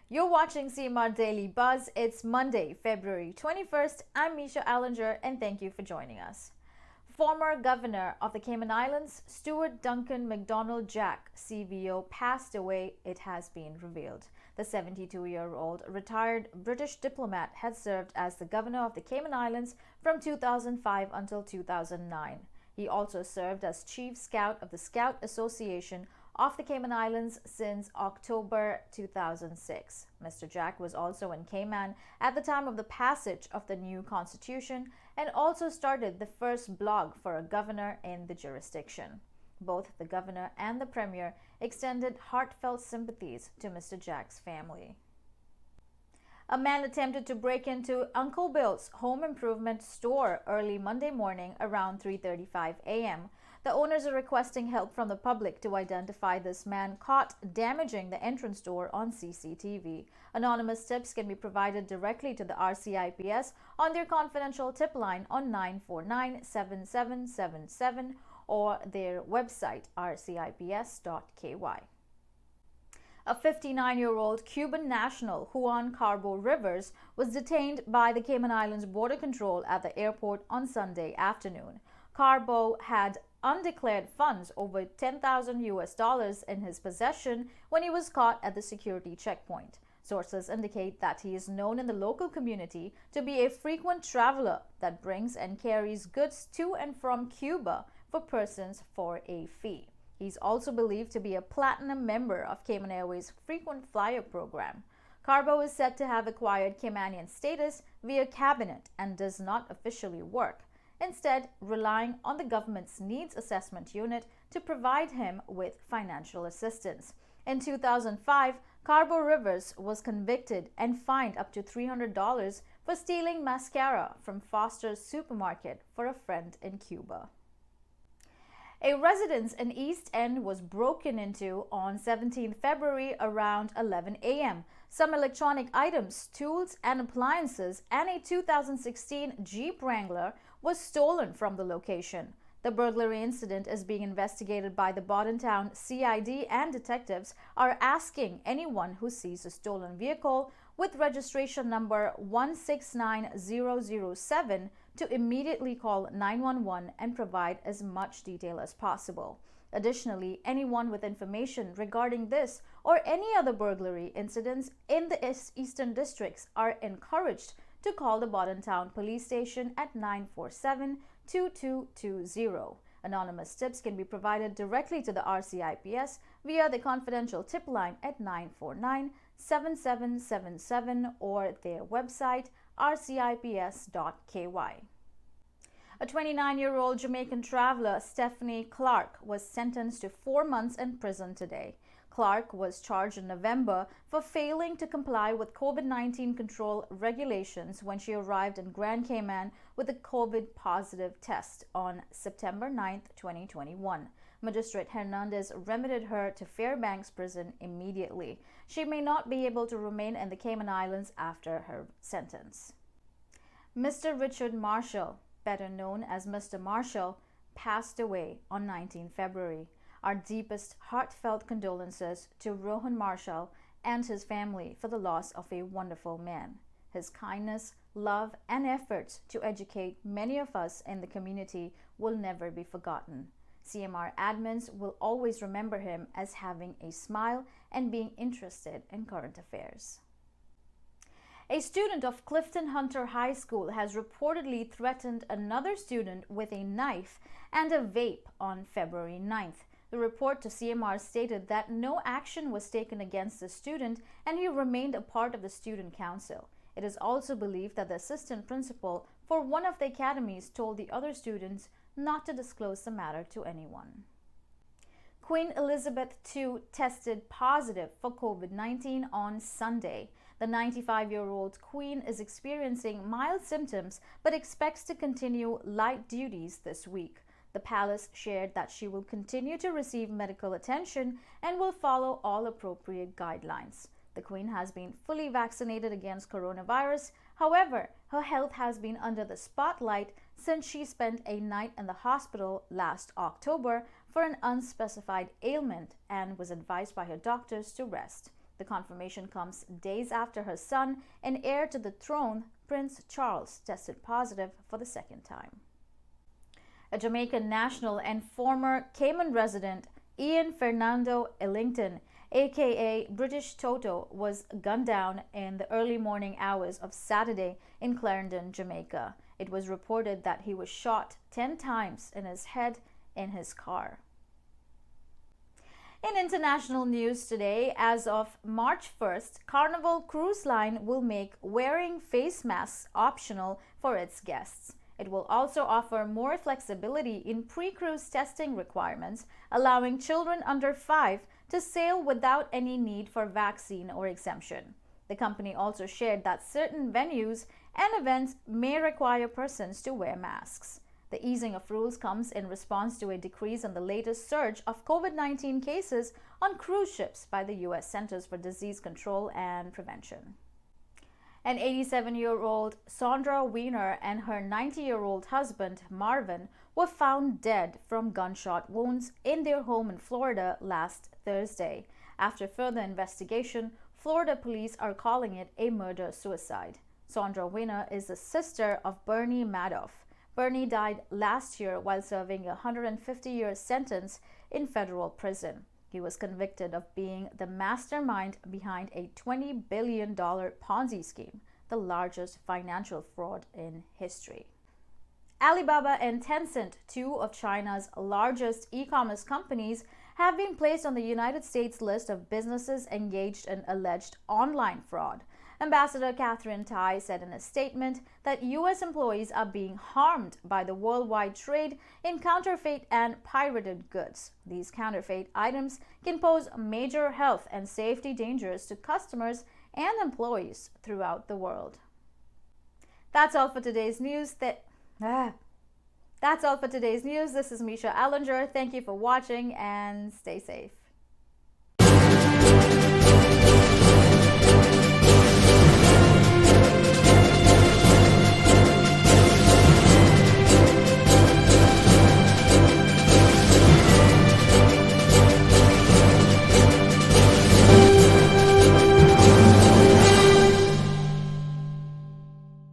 You're watching CMR Daily Buzz. It's Monday, February 21st. I'm Misha Allinger and thank you for joining us. Former Governor of the Cayman Islands, Stuart Duncan MacDonald Jack, CVO, passed away, it has been revealed. The 72-year-old retired British diplomat had served as the Governor of the Cayman Islands from 2005 until 2009. He also served as Chief Scout of the Scout Association of the Cayman Islands since October 2006. Mr. Jack was also in Cayman at the time of the passage of the new constitution and also started the first blog for a governor in the jurisdiction. Both the governor and the premier extended heartfelt sympathies to Mr. Jack's family. A man attempted to break into Uncle Bill's home improvement store early Monday morning around 3:35 a.m. The owners are requesting help from the public to identify this man caught damaging the entrance door on CCTV. Anonymous tips can be provided directly to the RCIPS on their confidential tip line on 949-7777 or their website rcips.ky. A 59-year-old Cuban national, Juan Carbo Rivers, was detained by the Cayman Islands Border Control at the airport on Sunday afternoon. Carbo had undeclared funds over $10,000 in his possession when he was caught at the security checkpoint. Sources indicate that he is known in the local community to be a frequent traveler that brings and carries goods to and from Cuba for persons for a fee. He's also believed to be a platinum member of Cayman Airways' frequent flyer program. Carbo is said to have acquired Caymanian status via cabinet and does not officially work, instead relying on the government's needs assessment unit to provide him with financial assistance. In 2005, Carbo Rivers was convicted and fined up to $300 for stealing mascara from Foster's supermarket for a friend in Cuba. A residence in East End was broken into on 17 February around 11 a.m. Some electronic items, tools and appliances and a 2016 Jeep Wrangler was stolen from the location. The burglary incident is being investigated by the Bordentown CID, and detectives are asking anyone who sees a stolen vehicle with registration number 169007 to immediately call 911 and provide as much detail as possible. Additionally, anyone with information regarding this or any other burglary incidents in the Eastern Districts are encouraged to call the Bordentown Police Station at 947-2220. Anonymous tips can be provided directly to the RCIPS via the confidential tip line at 949-7777 or their website rcips.ky. A 29-year-old Jamaican traveler, Stephanie Clark, was sentenced to 4 months in prison today. Clark was charged in November for failing to comply with COVID-19 control regulations when she arrived in Grand Cayman with a COVID-positive test on September 9, 2021. Magistrate Hernandez remitted her to Fairbanks Prison immediately. She may not be able to remain in the Cayman Islands after her sentence. Mr. Richard Marshall, better known as Mr. Marshall, passed away on 19 February. Our deepest heartfelt condolences to Rohan Marshall and his family for the loss of a wonderful man. His kindness, love, and efforts to educate many of us in the community will never be forgotten. CMR admins will always remember him as having a smile and being interested in current affairs. A student of Clifton Hunter High School has reportedly threatened another student with a knife and a vape on February 9th. The report to CMR stated that no action was taken against the student and he remained a part of the student council. It is also believed that the assistant principal for one of the academies told the other students not to disclose the matter to anyone. Queen Elizabeth II tested positive for COVID-19 on Sunday. The 95-year-old Queen is experiencing mild symptoms but expects to continue light duties this week. The palace shared that she will continue to receive medical attention and will follow all appropriate guidelines. The Queen has been fully vaccinated against coronavirus. However, her health has been under the spotlight since she spent a night in the hospital last October for an unspecified ailment and was advised by her doctors to rest. The confirmation comes days after her son and heir to the throne, Prince Charles, tested positive for the second time. A Jamaican national and former Cayman resident, Ian Fernando Ellington, aka British Toto, was gunned down in the early morning hours of Saturday in Clarendon, Jamaica. It was reported that he was shot 10 times in his head in his car. In international news today, as of March 1st, Carnival Cruise Line will make wearing face masks optional for its guests. It will also offer more flexibility in pre-cruise testing requirements, allowing children under 5 to sail without any need for vaccine or exemption. The company also shared that certain venues and events may require persons to wear masks. The easing of rules comes in response to a decrease in the latest surge of COVID-19 cases on cruise ships by the U.S. Centers for Disease Control and Prevention. An 87-year-old Sandra Weiner and her 90-year-old husband, Marvin, were found dead from gunshot wounds in their home in Florida last Thursday. After further investigation, Florida police are calling it a murder-suicide. Sandra Weiner is the sister of Bernie Madoff. Bernie died last year while serving a 150-year sentence in federal prison. He was convicted of being the mastermind behind a $20 billion Ponzi scheme, the largest financial fraud in history. Alibaba and Tencent, two of China's largest e-commerce companies, have been placed on the United States list of businesses engaged in alleged online fraud. Ambassador Catherine Tai said in a statement that U.S. employees are being harmed by the worldwide trade in counterfeit and pirated goods. These counterfeit items can pose major health and safety dangers to customers and employees throughout the world. That's all for today's news. That's all for today's news. This is Misha Allinger. Thank you for watching and stay safe.